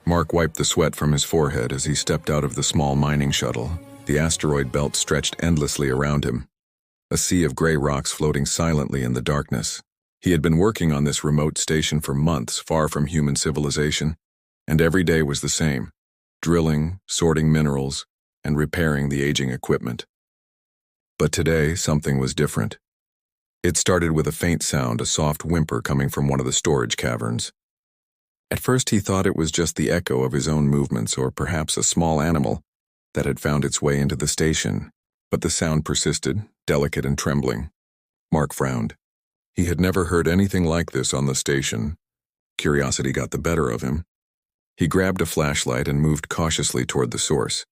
Mark wiped the sweat from his forehead as he stepped out of the small mining shuttle. The asteroid belt stretched endlessly around him, a sea of gray rocks floating silently in the darkness. He had been working on this remote station for months, far from human civilization, and every day was the same: drilling, sorting minerals, and repairing the aging equipment. But today, something was different. It started with a faint sound, a soft whimper coming from one of the storage caverns. At first he thought it was just the echo of his own movements, or perhaps a small animal that had found its way into the station, but the sound persisted, delicate and trembling. Mark frowned. He had never heard anything like this on the station. Curiosity got the better of him. He grabbed a flashlight and moved cautiously toward the source.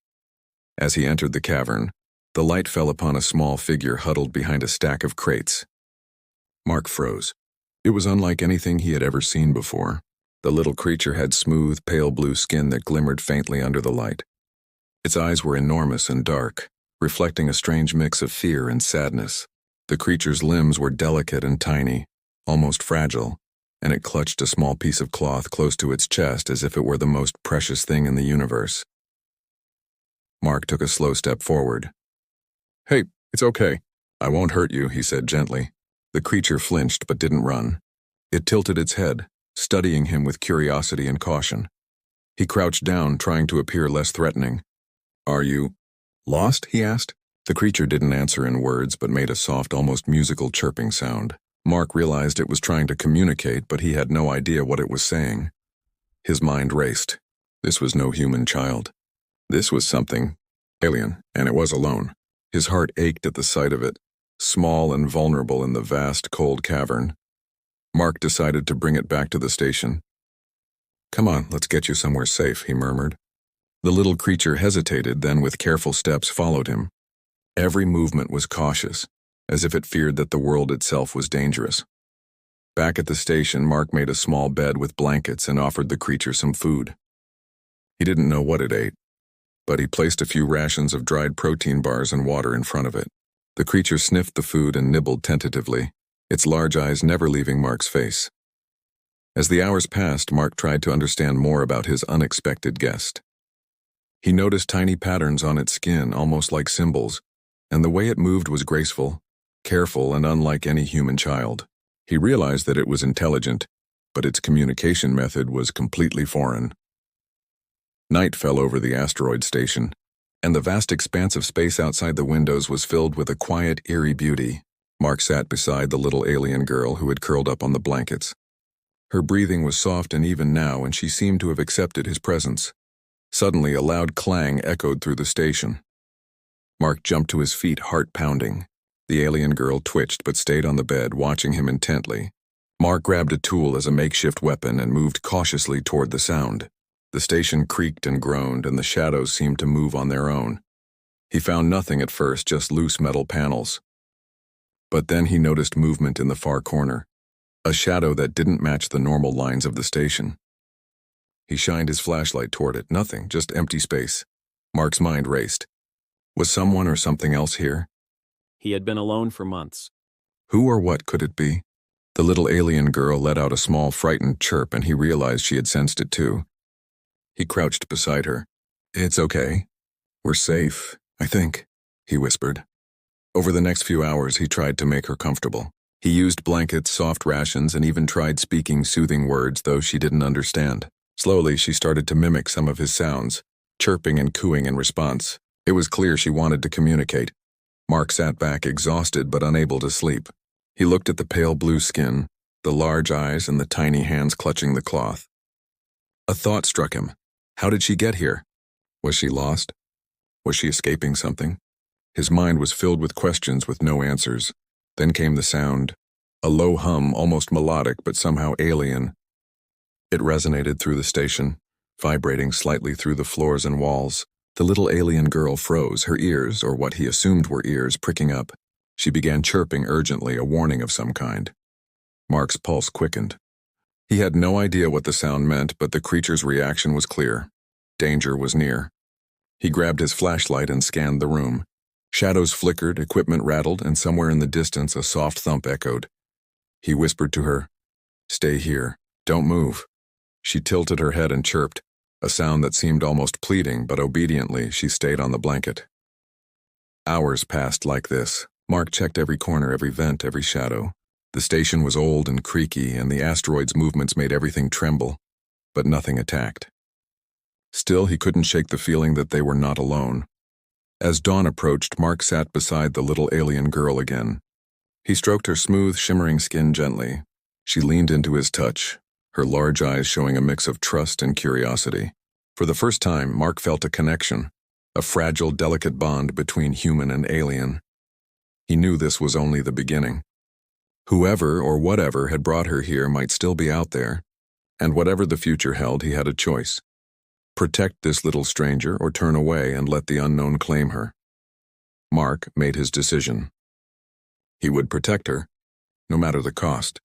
As he entered the cavern, the light fell upon a small figure huddled behind a stack of crates. Mark froze. It was unlike anything he had ever seen before. The little creature had smooth, pale blue skin that glimmered faintly under the light. Its eyes were enormous and dark, reflecting a strange mix of fear and sadness. The creature's limbs were delicate and tiny, almost fragile, and it clutched a small piece of cloth close to its chest as if it were the most precious thing in the universe. Mark took a slow step forward. "Hey, it's okay. I won't hurt you," he said gently. The creature flinched but didn't run. It tilted its head, studying him with curiosity and caution. He crouched down, trying to appear less threatening. "Are you lost?" he asked. The creature didn't answer in words, but made a soft, almost musical chirping sound. Mark realized it was trying to communicate, but he had no idea what it was saying. His mind raced. This was no human child. This was something alien, and it was alone. His heart ached at the sight of it, small and vulnerable in the vast, cold cavern. Mark decided to bring it back to the station. "Come on, let's get you somewhere safe," he murmured. The little creature hesitated, then with careful steps followed him. Every movement was cautious, as if it feared that the world itself was dangerous. Back at the station, Mark made a small bed with blankets and offered the creature some food. He didn't know what it ate, but he placed a few rations of dried protein bars and water in front of it. The creature sniffed the food and nibbled tentatively, its large eyes never leaving Mark's face. As the hours passed, Mark tried to understand more about his unexpected guest. He noticed tiny patterns on its skin, almost like symbols, and the way it moved was graceful, careful, and unlike any human child. He realized that it was intelligent, but its communication method was completely foreign. Night fell over the asteroid station, and the vast expanse of space outside the windows was filled with a quiet, eerie beauty. Mark sat beside the little alien girl who had curled up on the blankets. Her breathing was soft and even now, and she seemed to have accepted his presence. Suddenly, a loud clang echoed through the station. Mark jumped to his feet, heart pounding. The alien girl twitched but stayed on the bed, watching him intently. Mark grabbed a tool as a makeshift weapon and moved cautiously toward the sound. The station creaked and groaned, and the shadows seemed to move on their own. He found nothing at first, just loose metal panels. But then he noticed movement in the far corner, a shadow that didn't match the normal lines of the station. He shined his flashlight toward it. Nothing, just empty space. Mark's mind raced. Was someone or something else here? He had been alone for months. Who or what could it be? The little alien girl let out a small, frightened chirp, and he realized she had sensed it too. He crouched beside her. "It's okay. We're safe, I think," he whispered. Over the next few hours, he tried to make her comfortable. He used blankets, soft rations, and even tried speaking soothing words, though she didn't understand. Slowly, she started to mimic some of his sounds, chirping and cooing in response. It was clear she wanted to communicate. Mark sat back, exhausted but unable to sleep. He looked at the pale blue skin, the large eyes, and the tiny hands clutching the cloth. A thought struck him. How did she get here? Was she lost? Was she escaping something? His mind was filled with questions with no answers. Then came the sound, a low hum, almost melodic but somehow alien. It resonated through the station, vibrating slightly through the floors and walls. The little alien girl froze, her ears, or what he assumed were ears, pricking up. She began chirping urgently, a warning of some kind. Mark's pulse quickened. He had no idea what the sound meant, but the creature's reaction was clear. Danger was near. He grabbed his flashlight and scanned the room. Shadows flickered, equipment rattled, and somewhere in the distance a soft thump echoed. He whispered to her, "Stay here. Don't move." She tilted her head and chirped, a sound that seemed almost pleading, but obediently she stayed on the blanket. Hours passed like this. Mark checked every corner, every vent, every shadow. The station was old and creaky, and the asteroid's movements made everything tremble, but nothing attacked. Still, he couldn't shake the feeling that they were not alone. As dawn approached, Mark sat beside the little alien girl again. He stroked her smooth, shimmering skin gently. She leaned into his touch, her large eyes showing a mix of trust and curiosity. For the first time, Mark felt a connection, a fragile, delicate bond between human and alien. He knew this was only the beginning. Whoever or whatever had brought her here might still be out there, and whatever the future held, he had a choice. Protect this little stranger or turn away and let the unknown claim her. Mark made his decision. He would protect her, no matter the cost.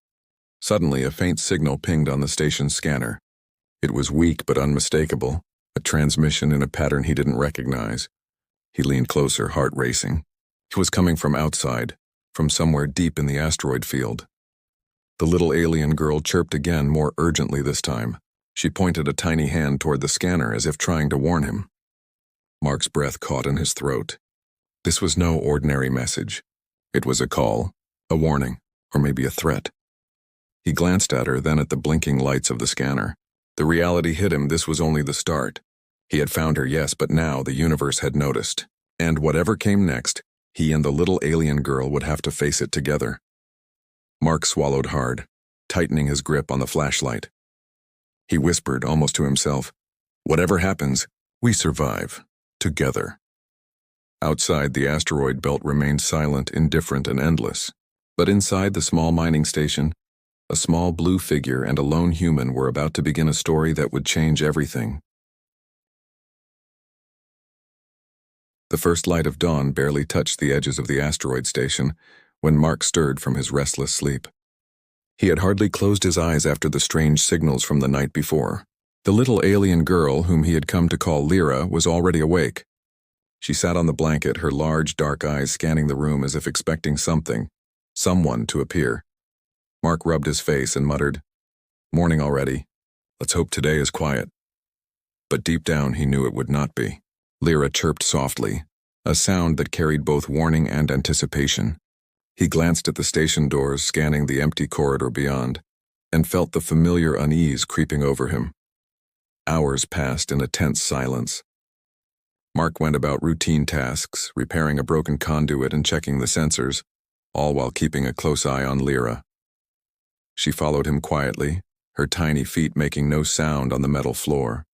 Suddenly, a faint signal pinged on the station's scanner. It was weak but unmistakable, a transmission in a pattern he didn't recognize. He leaned closer, heart racing. It was coming from outside, from somewhere deep in the asteroid field. The little alien girl chirped again, more urgently this time. She pointed a tiny hand toward the scanner as if trying to warn him. Mark's breath caught in his throat. This was no ordinary message. It was a call, a warning, or maybe a threat. He glanced at her, then at the blinking lights of the scanner. The reality hit him. This was only the start. He had found her, yes, but now the universe had noticed. And whatever came next, he and the little alien girl would have to face it together. Mark swallowed hard, tightening his grip on the flashlight. He whispered, almost to himself, "Whatever happens, we survive, together." Outside, the asteroid belt remained silent, indifferent, and endless. But inside the small mining station, a small blue figure and a lone human were about to begin a story that would change everything. The first light of dawn barely touched the edges of the asteroid station when Mark stirred from his restless sleep. He had hardly closed his eyes after the strange signals from the night before. The little alien girl, whom he had come to call Lyra, was already awake. She sat on the blanket, her large, dark eyes scanning the room as if expecting someone to appear. Mark rubbed his face and muttered, "Morning already. Let's hope today is quiet." But deep down he knew it would not be. Lyra chirped softly, a sound that carried both warning and anticipation. He glanced at the station doors, scanning the empty corridor beyond, and felt the familiar unease creeping over him. Hours passed in a tense silence. Mark went about routine tasks, repairing a broken conduit and checking the sensors, all while keeping a close eye on Lyra. She followed him quietly, her tiny feet making no sound on the metal floor.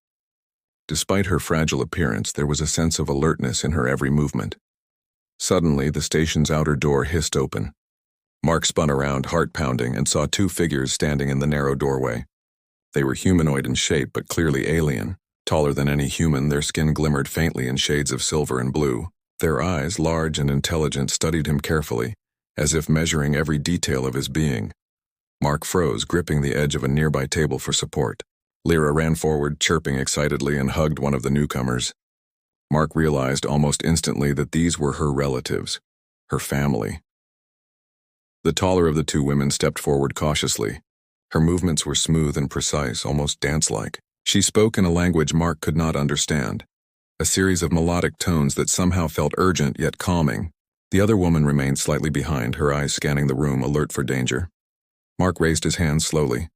Despite her fragile appearance, there was a sense of alertness in her every movement. Suddenly, the station's outer door hissed open. Mark spun around, heart pounding, and saw two figures standing in the narrow doorway. They were humanoid in shape, but clearly alien. Taller than any human, their skin glimmered faintly in shades of silver and blue. Their eyes, large and intelligent, studied him carefully, as if measuring every detail of his being. Mark froze, gripping the edge of a nearby table for support. Lyra ran forward, chirping excitedly, and hugged one of the newcomers. Mark realized almost instantly that these were her relatives, her family. The taller of the two women stepped forward cautiously. Her movements were smooth and precise, almost dance-like. She spoke in a language Mark could not understand, a series of melodic tones that somehow felt urgent yet calming. The other woman remained slightly behind, her eyes scanning the room, alert for danger. Mark raised his hands slowly.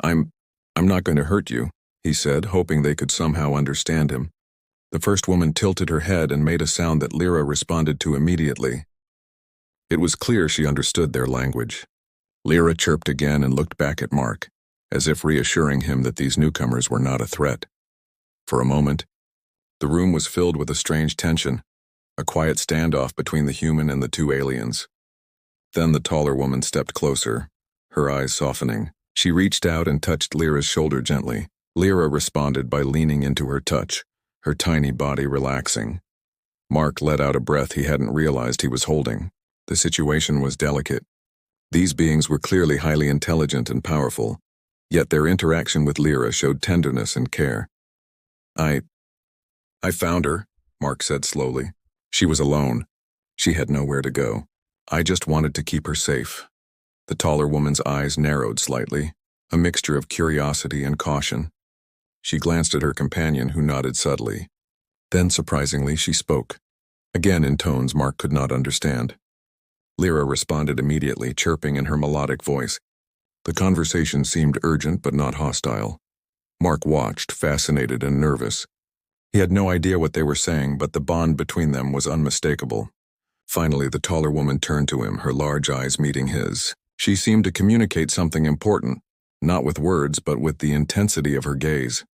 I'm not going to hurt you," he said, hoping they could somehow understand him. The first woman tilted her head and made a sound that Lyra responded to immediately. It was clear she understood their language. Lyra chirped again and looked back at Mark, as if reassuring him that these newcomers were not a threat. For a moment, the room was filled with a strange tension, a quiet standoff between the human and the two aliens. Then the taller woman stepped closer, her eyes softening. She reached out and touched Lyra's shoulder gently. Lyra responded by leaning into her touch, her tiny body relaxing. Mark let out a breath he hadn't realized he was holding. The situation was delicate. These beings were clearly highly intelligent and powerful, yet their interaction with Lyra showed tenderness and care. I found her," Mark said slowly. "She was alone. She had nowhere to go. I just wanted to keep her safe." The taller woman's eyes narrowed slightly, a mixture of curiosity and caution. She glanced at her companion, who nodded subtly. Then, surprisingly, she spoke, again in tones Mark could not understand. Lyra responded immediately, chirping in her melodic voice. The conversation seemed urgent but not hostile. Mark watched, fascinated and nervous. He had no idea what they were saying, but the bond between them was unmistakable. Finally, the taller woman turned to him, her large eyes meeting his. She seemed to communicate something important, not with words, but with the intensity of her gaze.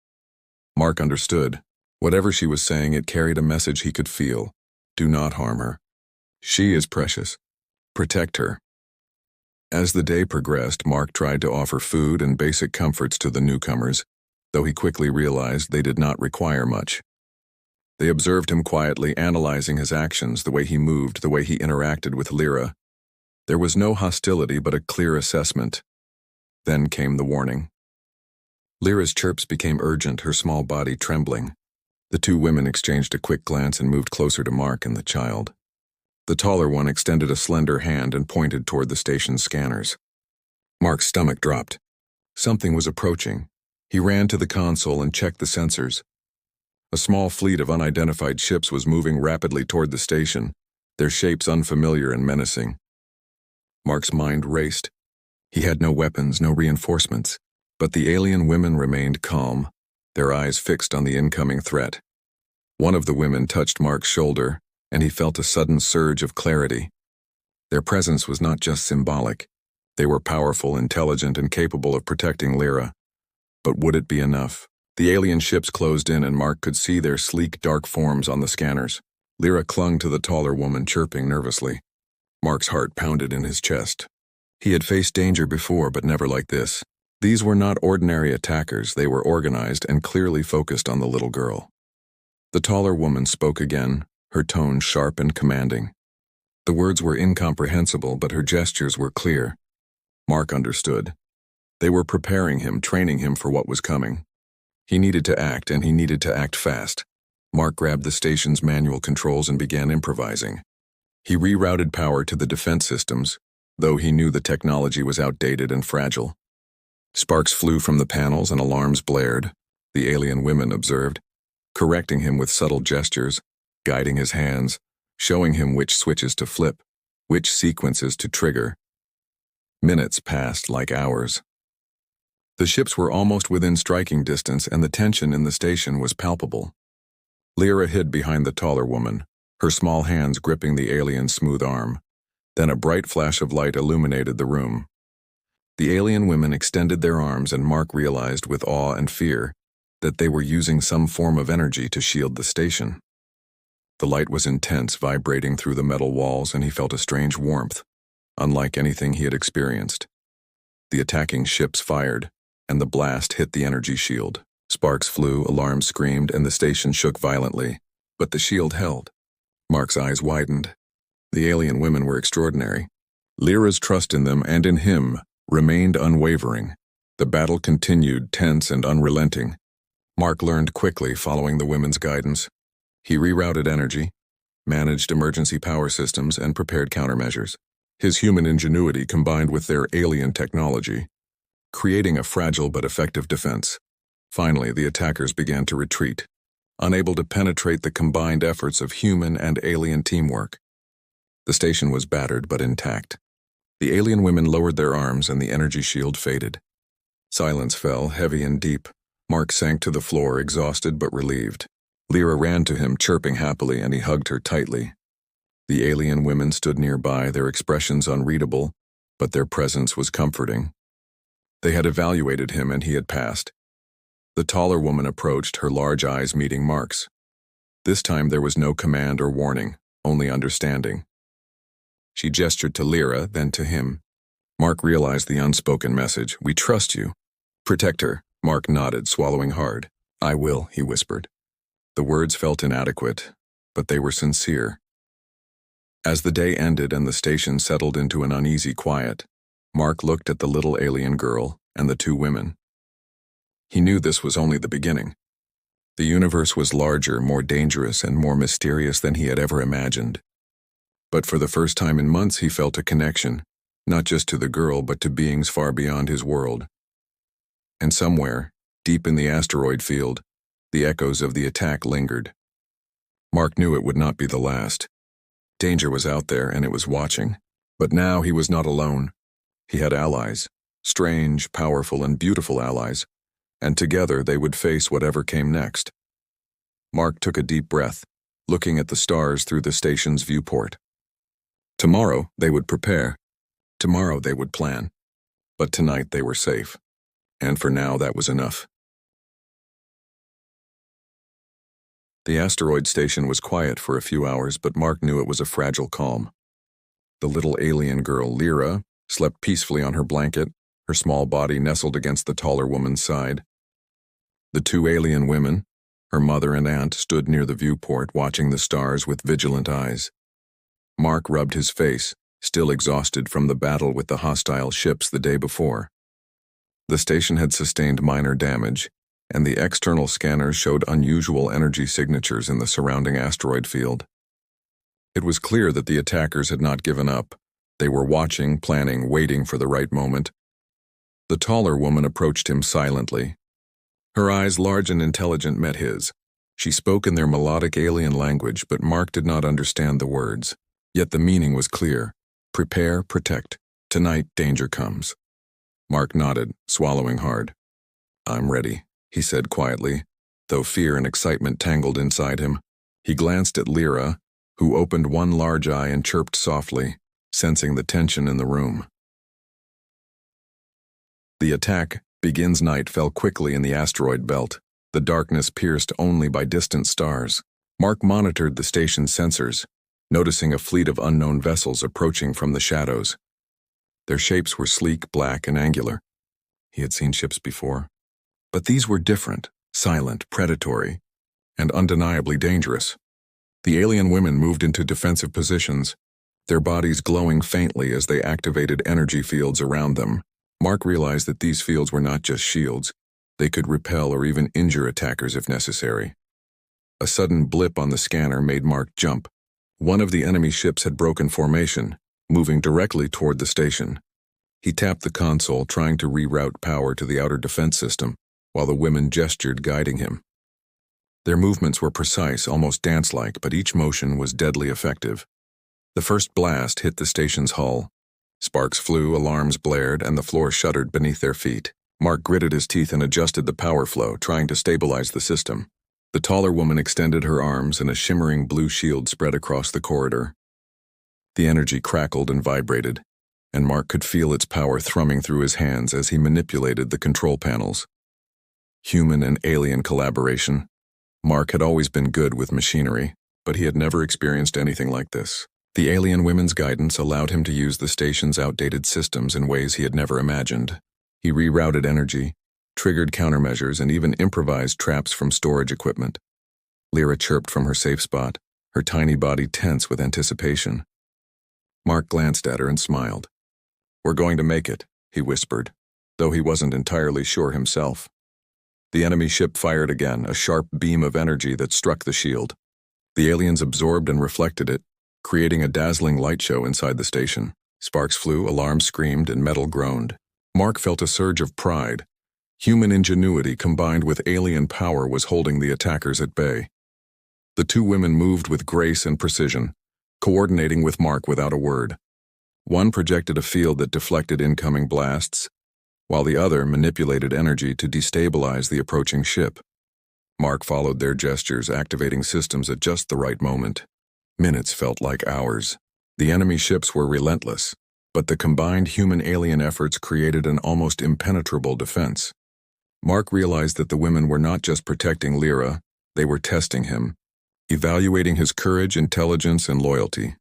Mark understood. Whatever she was saying, it carried a message he could feel. Do not harm her. She is precious. Protect her. As the day progressed, Mark tried to offer food and basic comforts to the newcomers, though he quickly realized they did not require much. They observed him quietly, analyzing his actions, the way he moved, the way he interacted with Lyra. There was no hostility but a clear assessment. Then came the warning. Lyra's chirps became urgent, her small body trembling. The two women exchanged a quick glance and moved closer to Mark and the child. The taller one extended a slender hand and pointed toward the station's scanners. Mark's stomach dropped. Something was approaching. He ran to the console and checked the sensors. A small fleet of unidentified ships was moving rapidly toward the station, their shapes unfamiliar and menacing. Mark's mind raced. He had no weapons, no reinforcements, but the alien women remained calm, their eyes fixed on the incoming threat. One of the women touched Mark's shoulder, and he felt a sudden surge of clarity. Their presence was not just symbolic. They were powerful, intelligent, and capable of protecting Lyra. But would it be enough? The alien ships closed in, and Mark could see their sleek, dark forms on the scanners. Lyra clung to the taller woman, chirping nervously. Mark's heart pounded in his chest. He had faced danger before, but never like this. These were not ordinary attackers. They were organized and clearly focused on the little girl. The taller woman spoke again, her tone sharp and commanding. The words were incomprehensible, but her gestures were clear. Mark understood. They were preparing him, training him for what was coming. He needed to act, and he needed to act fast. Mark grabbed the station's manual controls and began improvising. He rerouted power to the defense systems, though he knew the technology was outdated and fragile. Sparks flew from the panels and alarms blared, the alien women observed, correcting him with subtle gestures, guiding his hands, showing him which switches to flip, which sequences to trigger. Minutes passed like hours. The ships were almost within striking distance, and the tension in the station was palpable. Lyra hid behind the taller woman, her small hands gripping the alien's smooth arm. Then a bright flash of light illuminated the room. The alien women extended their arms, and Mark realized with awe and fear that they were using some form of energy to shield the station. The light was intense, vibrating through the metal walls, and he felt a strange warmth, unlike anything he had experienced. The attacking ships fired, and the blast hit the energy shield. Sparks flew, alarms screamed, and the station shook violently. But the shield held. Mark's eyes widened. The alien women were extraordinary. Lyra's trust in them and in him remained unwavering. The battle continued, tense and unrelenting. Mark learned quickly, following the women's guidance. He rerouted energy, managed emergency power systems, and prepared countermeasures. His human ingenuity combined with their alien technology, creating a fragile but effective defense. Finally, the attackers began to retreat, unable to penetrate the combined efforts of human and alien teamwork. The station was battered but intact. The alien women lowered their arms, and the energy shield faded. Silence fell, heavy and deep. Mark sank to the floor, exhausted but relieved. Lyra ran to him, chirping happily, and he hugged her tightly. The alien women stood nearby, their expressions unreadable, but their presence was comforting. They had evaluated him, and he had passed. The taller woman approached, her large eyes meeting Mark's. This time there was no command or warning, only understanding. She gestured to Lyra, then to him. Mark realized the unspoken message. We trust you. Protect her. Mark nodded, swallowing hard. I will, he whispered. The words felt inadequate, but they were sincere. As the day ended and the station settled into an uneasy quiet, Mark looked at the little alien girl and the two women. He knew this was only the beginning. The universe was larger, more dangerous, and more mysterious than he had ever imagined. But for the first time in months he felt a connection, not just to the girl but to beings far beyond his world. And somewhere, Deep in the asteroid field, the echoes of the attack lingered. Mark knew it would not be the last. Danger was out there and it was watching. But now he was not alone. He had allies, strange, powerful, and beautiful allies, and together they would face whatever came next. Mark took a deep breath, looking at the stars through the station's viewport. Tomorrow they would prepare. Tomorrow they would plan. But tonight they were safe. And for now that was enough. The asteroid station was quiet for a few hours, but Mark knew it was a fragile calm. The little alien girl, Lyra, slept peacefully on her blanket, her small body nestled against the taller woman's side. The two alien women, her mother and aunt, stood near the viewport, watching the stars with vigilant eyes. Mark rubbed his face, still exhausted from the battle with the hostile ships the day before. The station had sustained minor damage, and the external scanners showed unusual energy signatures in the surrounding asteroid field. It was clear that the attackers had not given up. They were watching, planning, waiting for the right moment. The taller woman approached him silently. Her eyes, large and intelligent, met his. She spoke in their melodic alien language, but Mark did not understand the words. Yet the meaning was clear. Prepare, protect. Tonight, danger comes. Mark nodded, swallowing hard. I'm ready, he said quietly, though fear and excitement tangled inside him. He glanced at Lyra, who opened one large eye and chirped softly, sensing the tension in the room. The attack, Begin's night, fell quickly in the asteroid belt, the darkness pierced only by distant stars. Mark monitored the station's sensors, noticing a fleet of unknown vessels approaching from the shadows. Their shapes were sleek, black, and angular. He had seen ships before. But these were different, silent, predatory, and undeniably dangerous. The alien women moved into defensive positions, their bodies glowing faintly as they activated energy fields around them. Mark realized that these fields were not just shields. They could repel or even injure attackers if necessary. A sudden blip on the scanner made Mark jump. One of the enemy ships had broken formation, moving directly toward the station. He tapped the console, trying to reroute power to the outer defense system, while the women gestured, guiding him. Their movements were precise, almost dance-like, but each motion was deadly effective. The first blast hit the station's hull. Sparks flew, alarms blared, and the floor shuddered beneath their feet. Mark gritted his teeth and adjusted the power flow, trying to stabilize the system. The taller woman extended her arms, and a shimmering blue shield spread across the corridor. The energy crackled and vibrated, and Mark could feel its power thrumming through his hands as he manipulated the control panels. Human and alien collaboration. Mark had always been good with machinery, but he had never experienced anything like this. The alien women's guidance allowed him to use the station's outdated systems in ways he had never imagined. He rerouted energy, triggered countermeasures, and even improvised traps from storage equipment. Lyra chirped from her safe spot, her tiny body tense with anticipation. Mark glanced at her and smiled. "We're going to make it," he whispered, though he wasn't entirely sure himself. The enemy ship fired again, a sharp beam of energy that struck the shield. The aliens absorbed and reflected it, creating a dazzling light show inside the station. Sparks flew, alarms screamed, and metal groaned. Mark felt a surge of pride. Human ingenuity combined with alien power was holding the attackers at bay. The two women moved with grace and precision, coordinating with Mark without a word. One projected a field that deflected incoming blasts, while the other manipulated energy to destabilize the approaching ship. Mark followed their gestures, activating systems at just the right moment. Minutes felt like hours. The enemy ships were relentless, but the combined human-alien efforts created an almost impenetrable defense. Mark realized that the women were not just protecting Lyra, they were testing him, evaluating his courage, intelligence, and loyalty.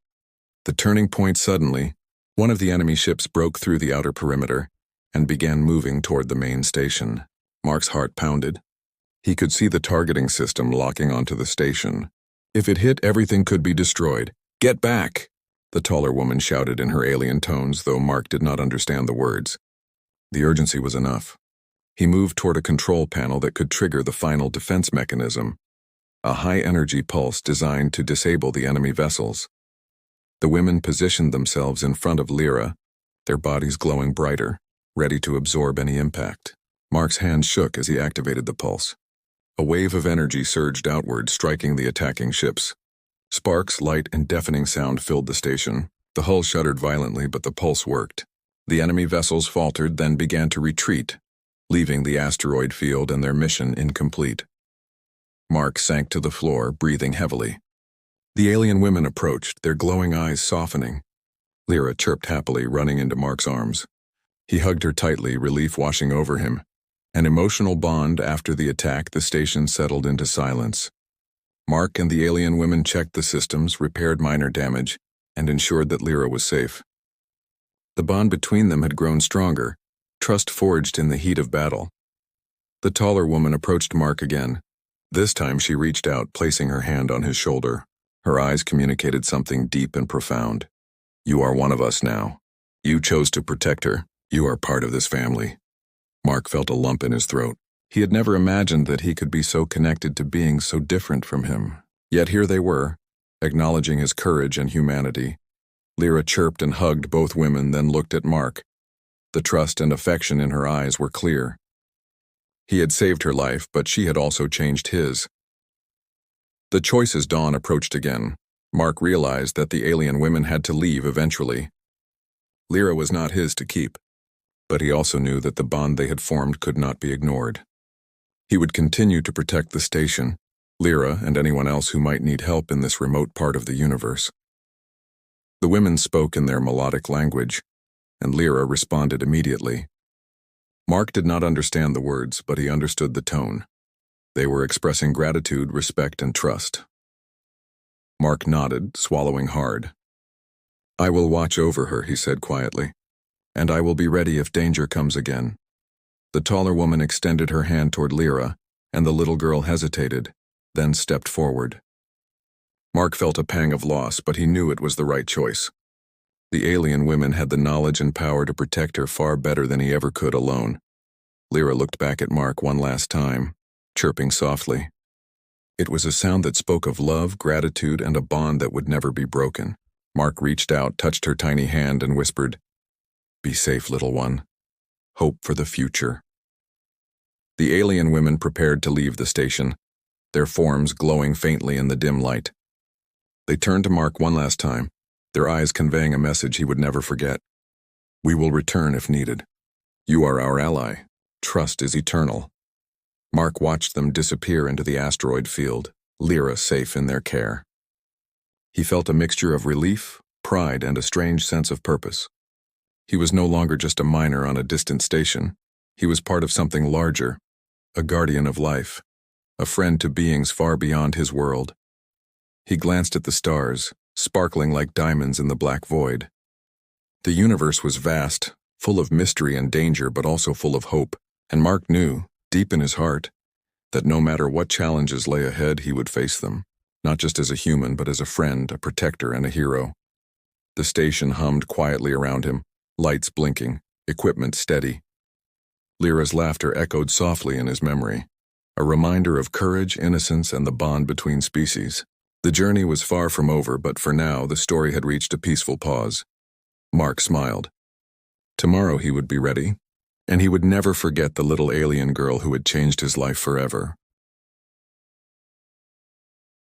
The turning point suddenly, one of the enemy ships broke through the outer perimeter and began moving toward the main station. Mark's heart pounded. He could see the targeting system locking onto the station. If it hit, everything could be destroyed. "Get back!" the taller woman shouted in her alien tones, though Mark did not understand the words. The urgency was enough. He moved toward a control panel that could trigger the final defense mechanism, a high-energy pulse designed to disable the enemy vessels. The women positioned themselves in front of Lyra, their bodies glowing brighter, ready to absorb any impact. Mark's hand shook as he activated the pulse. A wave of energy surged outward, striking the attacking ships. Sparks, light, and deafening sound filled the station. The hull shuddered violently, but the pulse worked. The enemy vessels faltered, then began to retreat, leaving the asteroid field and their mission incomplete. Mark sank to the floor, breathing heavily. The alien women approached, their glowing eyes softening. Lyra chirped happily, running into Mark's arms. He hugged her tightly, relief washing over him. An emotional bond. After the attack, the station settled into silence. Mark and the alien women checked the systems, repaired minor damage, and ensured that Lyra was safe. The bond between them had grown stronger, trust forged in the heat of battle. The taller woman approached Mark again. This time she reached out, placing her hand on his shoulder. Her eyes communicated something deep and profound. "You are one of us now. You chose to protect her. You are part of this family." Mark felt a lump in his throat. He had never imagined that he could be so connected to beings so different from him. Yet here they were, acknowledging his courage and humanity. Lyra chirped and hugged both women, then looked at Mark. The trust and affection in her eyes were clear. He had saved her life, but she had also changed his. The choice as dawn approached again. Mark realized that the alien women had to leave eventually. Lyra was not his to keep, but he also knew that the bond they had formed could not be ignored. He would continue to protect the station, Lyra and anyone else who might need help in this remote part of the universe. The women spoke in their melodic language, and Lyra responded immediately. Mark did not understand the words, but he understood the tone. They were expressing gratitude, respect, and trust. Mark nodded, swallowing hard. "I will watch over her," he said quietly, "and I will be ready if danger comes again." The taller woman extended her hand toward Lyra, and the little girl hesitated, then stepped forward. Mark felt a pang of loss, but he knew it was the right choice. The alien women had the knowledge and power to protect her far better than he ever could alone. Lyra looked back at Mark one last time, chirping softly. It was a sound that spoke of love, gratitude, and a bond that would never be broken. Mark reached out, touched her tiny hand, and whispered, "Be safe, little one. Hope for the future." The alien women prepared to leave the station, their forms glowing faintly in the dim light. They turned to Mark one last time, their eyes conveying a message he would never forget. "We will return if needed. You are our ally. Trust is eternal." Mark watched them disappear into the asteroid field, Lyra safe in their care. He felt a mixture of relief, pride, and a strange sense of purpose. He was no longer just a miner on a distant station. He was part of something larger, a guardian of life, a friend to beings far beyond his world. He glanced at the stars, sparkling like diamonds in the black void. The universe was vast, full of mystery and danger, but also full of hope, and Mark knew, deep in his heart, that no matter what challenges lay ahead, he would face them, not just as a human, but as a friend, a protector, and a hero. The station hummed quietly around him, lights blinking, equipment steady. Lyra's laughter echoed softly in his memory, a reminder of courage, innocence, and the bond between species. The journey was far from over, but for now the story had reached a peaceful pause. Mark smiled. Tomorrow he would be ready, and he would never forget the little alien girl who had changed his life forever.